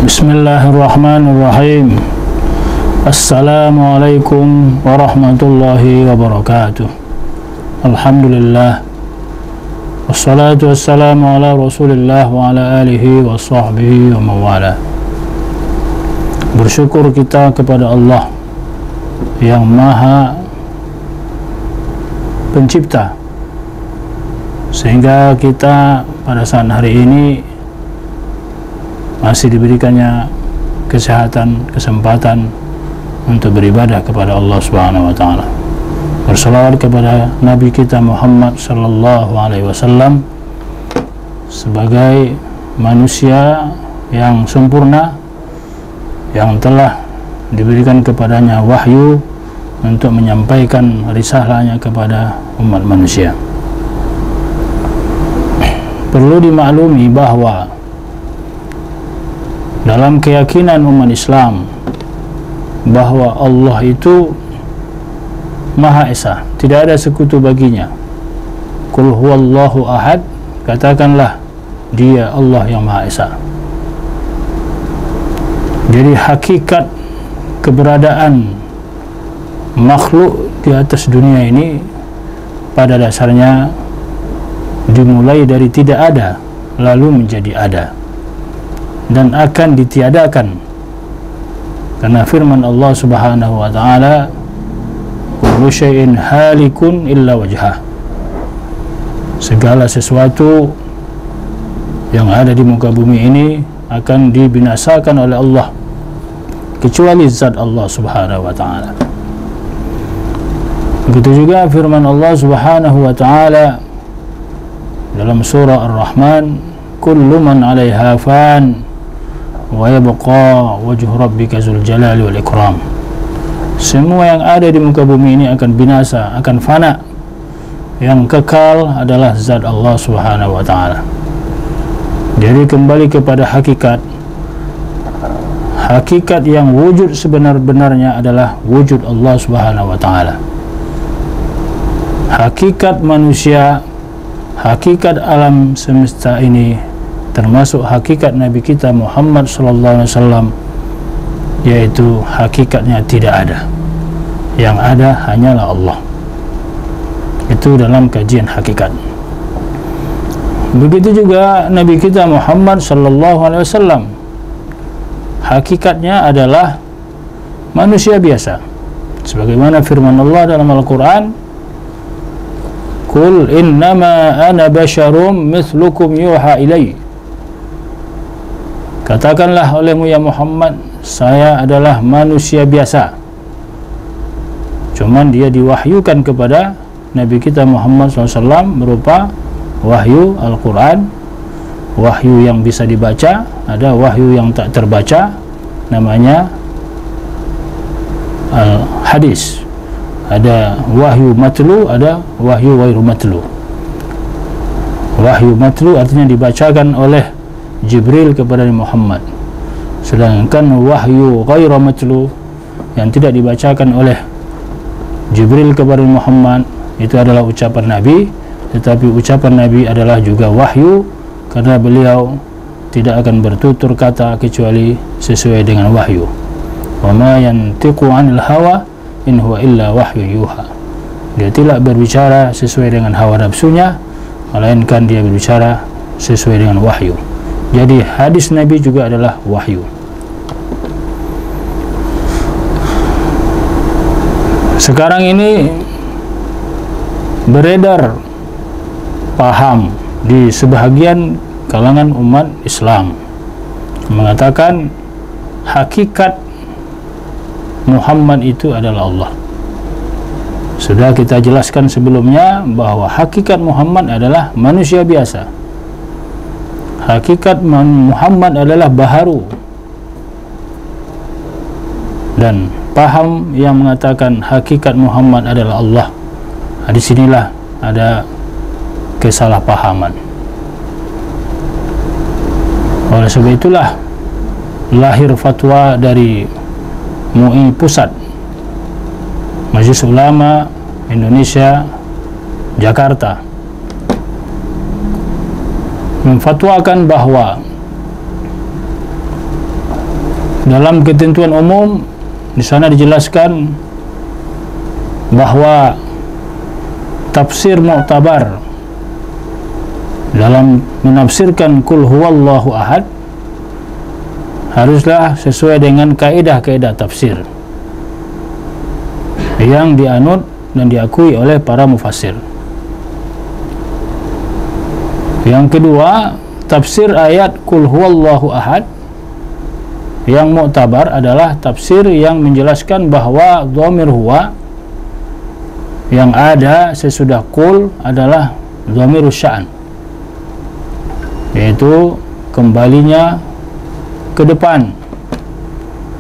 Bismillahirrahmanirrahim. Assalamualaikum warahmatullahi wabarakatuh. Alhamdulillah, wassalatu wassalamu ala rasulillah wa ala alihi wa sahbihi wa mawala. Bersyukur kita kepada Allah yang maha pencipta, sehingga kita pada saat hari ini masih diberikannya kesehatan, kesempatan untuk beribadah kepada Allah Subhanahu wa taala. Berselawat kepada Nabi kita Muhammad sallallahu alaihi wasallam sebagai manusia yang sempurna yang telah diberikan kepadanya wahyu untuk menyampaikan risalahnya kepada umat manusia. Perlu dimaklumi bahwa dalam keyakinan umat Islam bahwa Allah itu Maha Esa, tidak ada sekutu baginya. Qul huwallahu ahad, katakanlah Dia Allah yang Maha Esa. Jadi hakikat keberadaan makhluk di atas dunia ini pada dasarnya dimulai dari tidak ada lalu menjadi ada dan akan ditiadakan, karena firman Allah Subhanahu wa taala, kullu syai'in halikun illa wajhah, segala sesuatu yang ada di muka bumi ini akan dibinasakan oleh Allah kecuali zat Allah Subhanahu wa taala. Begitu juga firman Allah Subhanahu wa taala dalam surah Ar-Rahman, kullu man 'alaiha fan wa yabqa wajhu rabbika dzul jalali wal ikram. Semua yang ada di muka bumi ini akan binasa, akan fana. Yang kekal adalah zat Allah Subhanahu wa taala. Jadi kembali kepada hakikat. Hakikat yang wujud sebenar-benarnya adalah wujud Allah Subhanahu wa taala. Hakikat manusia, hakikat alam semesta ini, termasuk hakikat Nabi kita Muhammad sallallahu alaihi wasallam, yaitu hakikatnya tidak ada. Yang ada hanyalah Allah. Itu dalam kajian hakikat. Begitu juga Nabi kita Muhammad sallallahu alaihi wasallam, hakikatnya adalah manusia biasa. Sebagaimana firman Allah dalam Al-Qur'an, Qul innama ana basyarum mithlukum yuha ilai. Katakanlah olehmu ya Muhammad, saya adalah manusia biasa. Cuman dia diwahyukan kepada Nabi kita Muhammad SAW berupa wahyu Al-Quran, wahyu yang bisa dibaca, ada wahyu yang tak terbaca, namanya Al-Hadis. Ada wahyu matlu, ada wahyu ghairu matlu. Wahyu matlu artinya dibacakan oleh Jibril kepada Muhammad, sedangkan wahyu ghairu matlu yang tidak dibacakan oleh Jibril kepada Muhammad itu adalah ucapan Nabi, tetapi ucapan Nabi adalah juga wahyu, karena beliau tidak akan bertutur kata kecuali sesuai dengan wahyu. Wa ma yantiqu 'anil hawa in huwa illa wahyu yuha. Dia tidak berbicara sesuai dengan hawa nafsunya, melainkan dia berbicara sesuai dengan wahyu. Jadi hadis Nabi juga adalah wahyu. Sekarang ini beredar paham di sebahagian kalangan umat Islam mengatakan hakikat Muhammad itu adalah Allah. Sudah kita jelaskan sebelumnya bahwa hakikat Muhammad adalah manusia biasa. Hakikat Muhammad adalah baharu. Dan paham yang mengatakan hakikat Muhammad adalah Allah, di sinilah ada kesalahpahaman. Oleh sebab itulah lahir fatwa dari MUI Pusat, Majelis Ulama Indonesia Jakarta, memfatwakan bahwa Dalam ketentuan umum di sana dijelaskan bahwa tafsir mu'tabar dalam menafsirkan kul huwallahu ahad haruslah sesuai dengan kaidah-kaidah tafsir yang dianut dan diakui oleh para mufassir. Yang kedua, tafsir ayat kul huwallahu ahad yang mu'tabar adalah tafsir yang menjelaskan bahwa dhamir huwa yang ada sesudah kul adalah dhamir sya'an, yaitu kembalinya ke depan.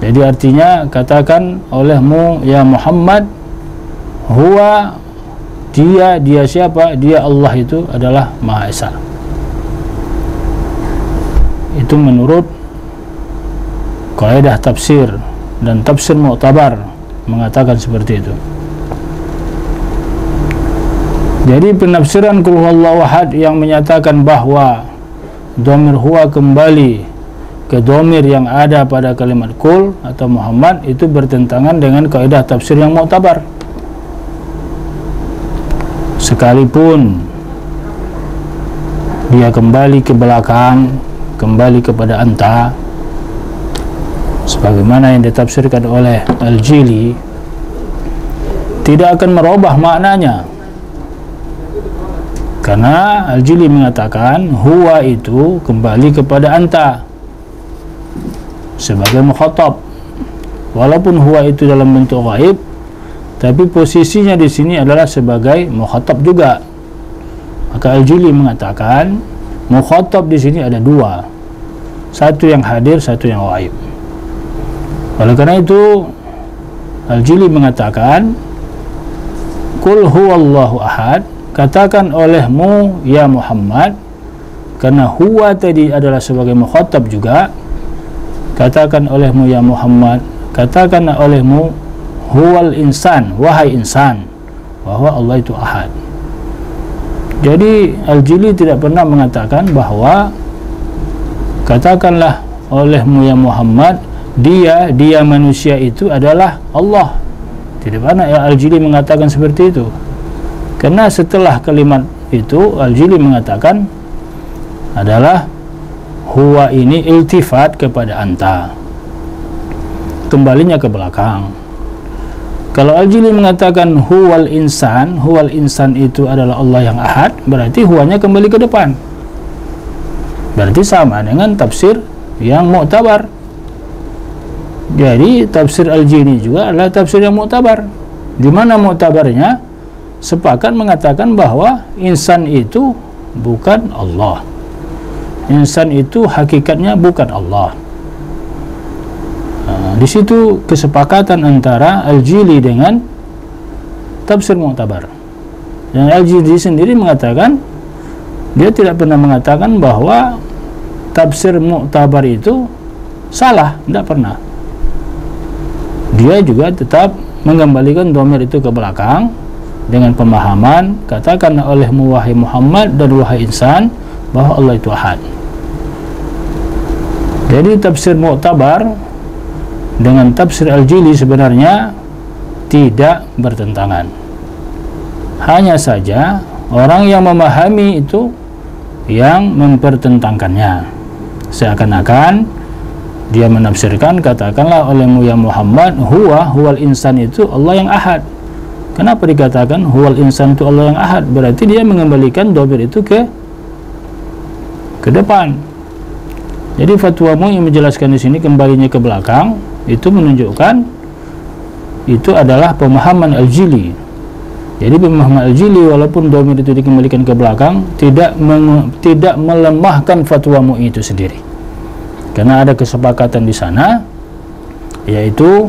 Jadi artinya katakan olehmu ya Muhammad, huwa, dia siapa? Dia Allah, itu adalah Maha Esa. Itu menurut kaidah tafsir, dan tafsir mu'tabar mengatakan seperti itu. Jadi penafsiran qul huwallahu ahad yang menyatakan bahwa dhamir huwa kembali ke dhamir yang ada pada kalimat kul atau Muhammad itu bertentangan dengan kaidah tafsir yang mu'tabar. Sekalipun dia kembali ke belakang, kembali kepada anta, sebagaimana yang ditafsirkan oleh Al-Jili, tidak akan merubah maknanya, karena Al-Jili mengatakan huwa itu kembali kepada anta sebagai mukhatab, walaupun huwa itu dalam bentuk ghaib, tapi posisinya di sini adalah sebagai mukhatab juga. Maka Al-Jili mengatakan mukhatab di sini ada dua, satu yang hadir, satu yang ghaib. Oleh karena itu Al-Jili mengatakan qul huwallahu ahad, katakan olehmu ya Muhammad, karena huwa tadi adalah sebagai mukhatab juga, katakan olehmu ya Muhammad, katakan olehmu huwal insan, wahai insan, bahwa Allah itu ahad. Jadi Al-Jili tidak pernah mengatakan bahwa katakanlah olehmu ya Muhammad, dia manusia itu adalah Allah. Tidak pernah ya Al-Jili mengatakan seperti itu. Karena setelah kalimat itu Al-Jili mengatakan adalah huwa ini iltifat kepada anta, kembalinya ke belakang. Kalau Al-Jili mengatakan huwal insan itu adalah Allah yang ahad, berarti huwanya kembali ke depan. Berarti sama dengan tafsir yang mu'tabar. Jadi tafsir Al-Jili juga adalah tafsir yang mu'tabar, di mana mu'tabarnya sepakat mengatakan bahwa insan itu bukan Allah, insan itu hakikatnya bukan Allah. Di situ kesepakatan antara Al-Jili dengan tafsir mu'tabar. Dan Al-Jili sendiri mengatakan dia tidak pernah mengatakan bahwa tafsir mu'tabar itu salah, tidak pernah. Dia juga tetap mengembalikan dhamir itu ke belakang dengan pemahaman katakanlah olehmu wahai Muhammad dan wahai insan bahwa Allah itu ahad. Jadi tafsir mu'tabar dengan tafsir Al-Jili sebenarnya tidak bertentangan. Hanya saja orang yang memahami itu yang mempertentangkannya, seakan-akan dia menafsirkan katakanlah olehmu ya Muhammad huwal insan itu Allah yang ahad. Kenapa dikatakan huwal insan itu Allah yang ahad? Berarti dia mengembalikan dhamir itu ke depan. Jadi fatwa MUI yang menjelaskan di sini kembalinya ke belakang itu menunjukkan itu adalah pemahaman Al-Jili. Jadi pemahaman Al-Jili walaupun dhamir itu dikembalikan ke belakang tidak melemahkan fatwa MUI itu sendiri. Karena ada kesepakatan di sana, yaitu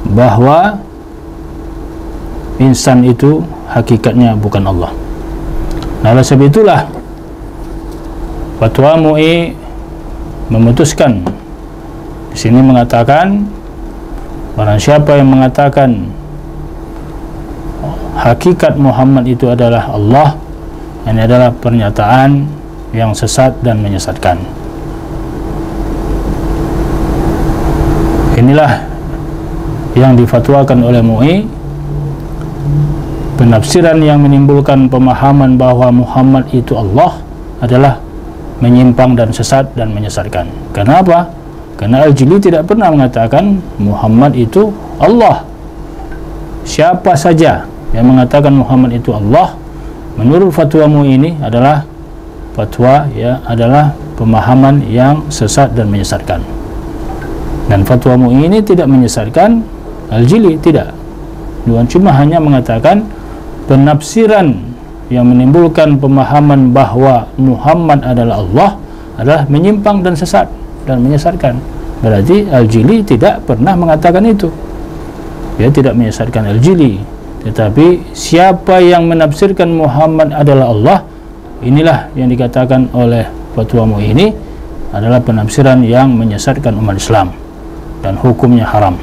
bahwa insan itu hakikatnya bukan Allah. Nah, oleh sebab itulah fatwa MUI memutuskan di sini mengatakan barang siapa yang mengatakan hakikat Muhammad itu adalah Allah, ini adalah pernyataan yang sesat dan menyesatkan. Inilah yang difatwakan oleh MUI, penafsiran yang menimbulkan pemahaman bahwa Muhammad itu Allah adalah menyimpang dan sesat dan menyesatkan. Kenapa? Karena Al-Jili tidak pernah mengatakan Muhammad itu Allah. Siapa saja yang mengatakan Muhammad itu Allah, menurut fatwa MUI ini adalah fatwa adalah pemahaman yang sesat dan menyesatkan. Dan fatwa MUI ini tidak menyesatkan Al-Jili, tidak. Cuma hanya mengatakan penafsiran yang menimbulkan pemahaman bahwa Muhammad adalah Allah adalah menyimpang dan sesat dan menyesatkan. Berarti Al-Jili tidak pernah mengatakan itu. Dia tidak menyesatkan Al-Jili, tetapi siapa yang menafsirkan Muhammad adalah Allah, inilah yang dikatakan oleh fatwa MUI ini adalah penafsiran yang menyesatkan umat Islam dan hukumnya haram.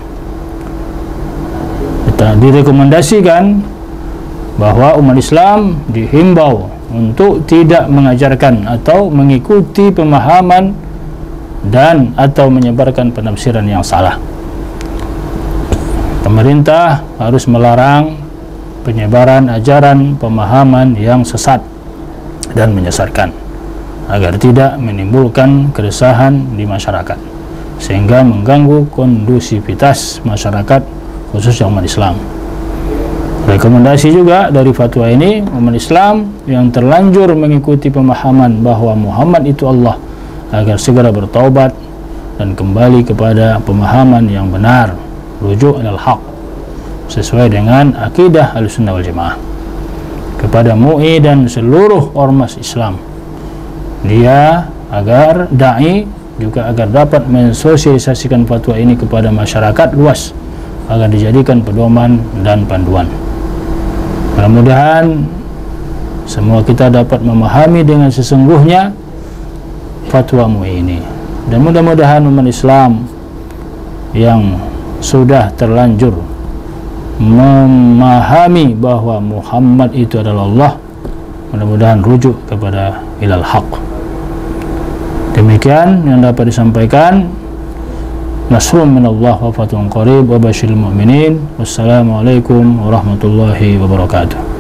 Kita direkomendasikan bahwa umat Islam dihimbau untuk tidak mengajarkan atau mengikuti pemahaman dan atau menyebarkan penafsiran yang salah. Pemerintah harus melarang penyebaran ajaran pemahaman yang sesat dan menyesatkan agar tidak menimbulkan keresahan di masyarakat sehingga mengganggu kondusivitas masyarakat, khususnya umat Islam. Rekomendasi juga dari fatwa ini, umat Islam yang terlanjur mengikuti pemahaman bahwa Muhammad itu Allah agar segera bertaubat dan kembali kepada pemahaman yang benar, rujuk ilal haq, sesuai dengan akidah Ahlussunnah wal Jamaah. Kepada MUI dan seluruh ormas Islam, dia agar da'i juga agar dapat mensosialisasikan fatwa ini kepada masyarakat luas agar dijadikan pedoman dan panduan. Mudah-mudahan semua kita dapat memahami dengan sesungguhnya fatwa MUI ini, dan mudah-mudahan umat Islam yang sudah terlanjur memahami bahwa Muhammad itu adalah Allah, mudah-mudahan rujuk kepada ilal haq. Demikian yang dapat disampaikan. Nasrun minallah wa fathun qarib wa basyiril mu'minin. Wassalamualaikum warahmatullahi wabarakatuh.